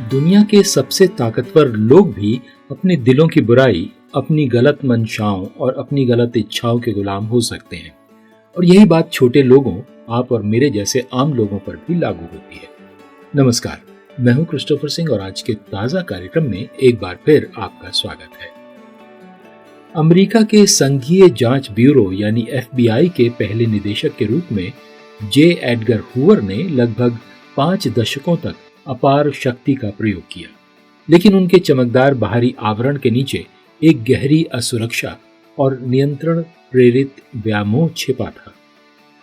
दुनिया के सबसे ताकतवर लोग भी अपने दिलों की बुराई, अपनी गलत मंशाओं और अपनी गलत इच्छाओं के गुलाम हो सकते हैं। और यही बात छोटे लोगों, आप और मेरे जैसे आम लोगों पर भी लागू होती है। नमस्कार, मैं हूं क्रिस्टोफर सिंह और आज के ताजा कार्यक्रम में एक बार फिर आपका स्वागत है। अमेरिका के संघीय जांच ब्यूरो यानी FBI के पहले निदेशक के रूप में जे एडगर हूवर ने लगभग 5 दशकों तक अपार शक्ति का प्रयोग किया, लेकिन उनके चमकदार बाहरी आवरण के नीचे एक गहरी असुरक्षा और नियंत्रण प्रेरित व्यामोह छिपा था।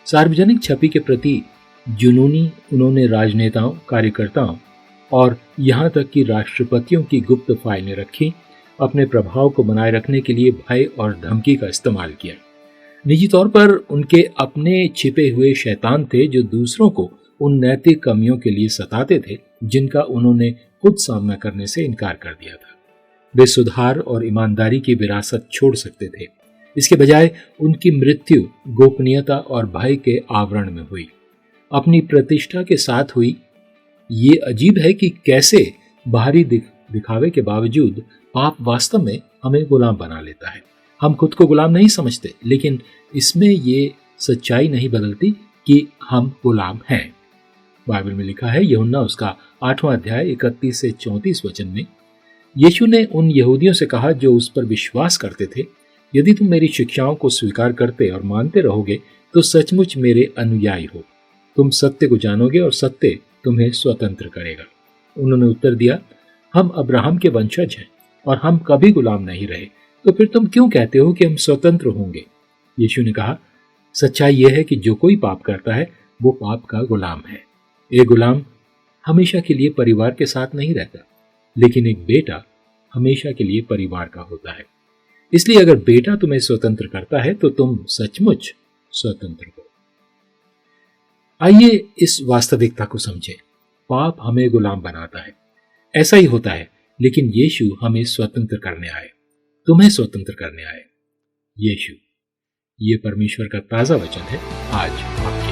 सार्वजनिक छवि के प्रति जुनूनी उन्होंने राजनेताओं, कार्यकर्ताओं और यहां तक कि राष्ट्रपतियों की गुप्त फाइलें रखी, अपने प्रभाव को बनाए रखने के लिए भय और धमकी का इस्तेमाल किया। निजी तौर पर उनके अपने छिपे हुए शैतान थे जो दूसरों को उन नैतिक कमियों के लिए सताते थे जिनका उन्होंने खुद सामना करने से इनकार कर दिया था। वे सुधार और ईमानदारी की विरासत छोड़ सकते थे, इसके बजाय उनकी मृत्यु गोपनीयता और भय के आवरण में हुई, अपनी प्रतिष्ठा के साथ हुई। ये अजीब है कि कैसे बाहरी दिखावे के बावजूद पाप वास्तव में हमें गुलाम बना लेता है। हम खुद को गुलाम नहीं समझते, लेकिन इसमें ये सच्चाई नहीं बदलती कि हम गुलाम हैं। बाइबल में लिखा है, यूहन्ना उसका 8वां अध्याय 31 से 34 वचन में, यीशु ने उन यहूदियों से कहा जो उस पर विश्वास करते थे, यदि तुम मेरी शिक्षाओं को स्वीकार करते और मानते रहोगे तो सचमुच मेरे अनुयायी हो। तुम सत्य को जानोगे और सत्य तुम्हें स्वतंत्र करेगा। उन्होंने उत्तर दिया, हम अब्राहम के वंशज हैं और हम कभी गुलाम नहीं रहे, तो फिर तुम क्यों कहते हो कि हम स्वतंत्र होंगे? यीशु ने कहा, सच्चाई यह है कि जो कोई पाप करता है वो पाप का गुलाम है। एक गुलाम हमेशा के लिए परिवार के साथ नहीं रहता, लेकिन एक बेटा हमेशा के लिए परिवार का होता है। इसलिए अगर बेटा तुम्हें स्वतंत्र करता है तो तुम सचमुच स्वतंत्र हो। आइए इस वास्तविकता को समझें। पाप हमें गुलाम बनाता है, ऐसा ही होता है, लेकिन यीशु हमें स्वतंत्र करने आए, तुम्हें स्वतंत्र करने आए। यीशु, ये परमेश्वर का ताजा वचन है आज आपके